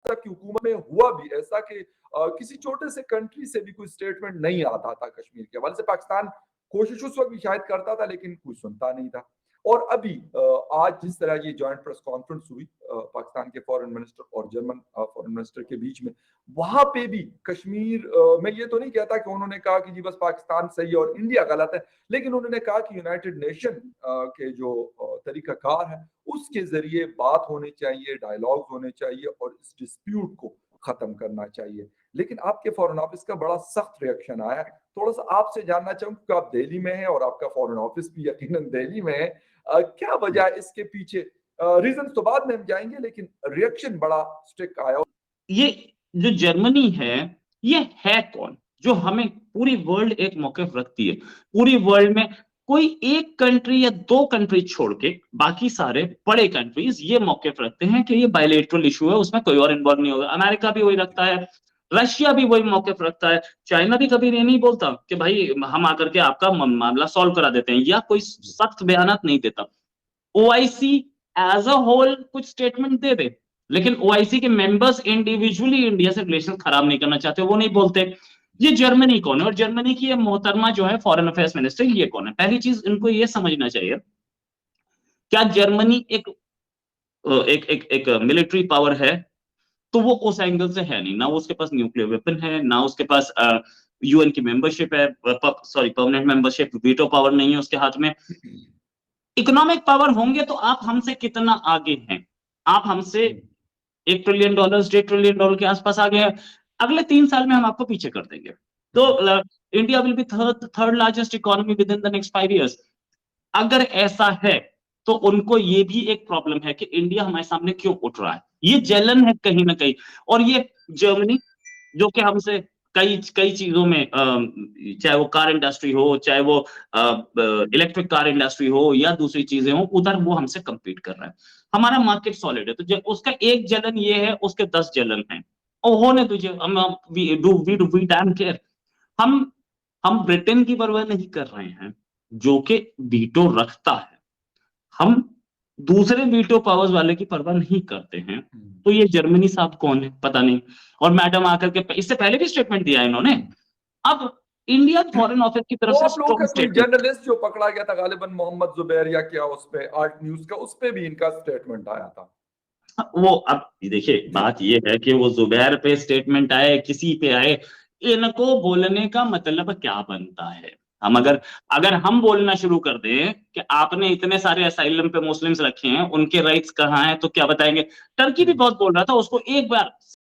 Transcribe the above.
साहब की हुकूमत में हुआ भी ऐसा कि किसी छोटे से कंट्री से भी कोई स्टेटमेंट नहीं आता था कश्मीर के हवाले से। पाकिस्तान कोशिश उस वक्त भी शायद करता था, लेकिन कोई सुनता नहीं था। और अभी आज जिस तरह ये जॉइंट प्रेस कॉन्फ्रेंस हुई पाकिस्तान के फॉरेन मिनिस्टर और जर्मन फॉरेन मिनिस्टर के बीच में, वहां पे भी कश्मीर, मैं ये तो नहीं कहता कि उन्होंने कहा कि जी बस पाकिस्तान सही है और इंडिया गलत है, लेकिन उन्होंने कहा कि यूनाइटेड नेशन के जो तरीकाकार है उसके जरिए बात होनी चाहिए, डायलॉग होने चाहिए और इस डिस्प्यूट को खत्म करना चाहिए। लेकिन आपके फॉरेन ऑफिस का बड़ा सख्त रिएक्शन आया है। थोड़ा सा आपसे जानना चाहूंगा कि आप दिल्ली में हैं और आपका फॉरेन ऑफिस भी यकीनन दिल्ली में है, क्या वजह है इसके पीछे? रीजन तो बाद में हम जाएंगे, लेकिन रिएक्शन बड़ा स्ट्रिक्ट आया। ये जो जर्मनी ये है कौन जो हमें पूरी वर्ल्ड एक मौक़िफ़ रखती है? पूरी वर्ल्ड में कोई एक कंट्री या दो कंट्री छोड़ के बाकी सारे बड़े कंट्रीज ये मौक़िफ़ रखते हैं कि ये बायलैटरल इशू है, उसमें कोई और इन्वॉल्व नहीं होगा। अमेरिका भी वही रखता है, रशिया भी वही मौक़िफ़ रखता है, चाइना भी कभी ये नहीं बोलता कि भाई हम आकर के आपका मामला सॉल्व करा देते हैं, या कोई सख्त बयानात नहीं देता। ओआईसी एज अ होल कुछ स्टेटमेंट दे दे, लेकिन ओआईसी के मेंबर्स इंडिविजुअली इंडिया से रिलेशन खराब नहीं करना चाहते, वो नहीं बोलते। ये जर्मनी कौन है? और जर्मनी की ये मोहतरमा जो है फॉरेन अफेयर्स मिनिस्टर, ये कौन है? पहली चीज इनको ये समझना चाहिए, क्या जर्मनी एक एक एक, एक मिलिट्री पावर है? तो वो उस एंगल से है नहीं, ना उसके पास न्यूक्लियर वेपन है, ना उसके पास यूएन की मेंबरशिप है, sorry permanent membership, veto power नहीं है उसके हाथ में। इकोनॉमिक पावर होंगे तो आप हमसे कितना आगे हैं? आप हमसे $1 ट्रिलियन, $1.5 ट्रिलियन के आसपास आगे हैं। अगले 3 साल में हम आपको पीछे कर देंगे। तो India will be third largest economy with in the next 5 years. अगर ऐसा है तो उनको ये भी एक प्रॉब्लम है कि इंडिया हमारे सामने क्यों उठ रहा है, ये जलन है कहीं ना कहीं। और ये जर्मनी जो कि हमसे कई कई चीजों में, चाहे वो कार इंडस्ट्री हो, चाहे वो इलेक्ट्रिक कार इंडस्ट्री हो या दूसरी चीजें हो, उधर वो हमसे compete कर रहा है। हमारा मार्केट सॉलिड है, तो उसका एक जलन ये है, उसके 10 जलन है। और होने तुझे वी डैम केयर। हम हम ब्रिटेन की परवाह नहीं कर रहे हैं जो कि वीटो रखता है, हम दूसरे वीटो पावर्स वाले की परवाह नहीं करते हैं। तो ये जर्मनी साहब कौन है पता नहीं। और मैडम आकर के इससे पहले भी स्टेटमेंट दिया है इन्होंने। अब इंडिया फॉरेन ऑफिस की तरफ वो से आप लोगों का स्ट्रॉन्ग कोई स्टेटमेंट, जर्नलिस्ट जो पकड़ा गया था गालिबन मोहम्मद जुबैर या क्या, उस पे आर्ट न्यूज का, उस पे भी इनका स्टेटमेंट आया था। वो अब देखिए बात ये है कि वो जुबैर पे स्टेटमेंट आए, किसी पे आए, इनको बोलने का मतलब क्या बनता है? हम अगर अगर हम बोलना शुरू कर दें कि आपने इतने सारे असाइलम पे मुस्लिम्स रखे हैं, उनके राइट्स कहाँ हैं, तो क्या बताएंगे? टर्की भी बहुत बोल रहा था, उसको एक बार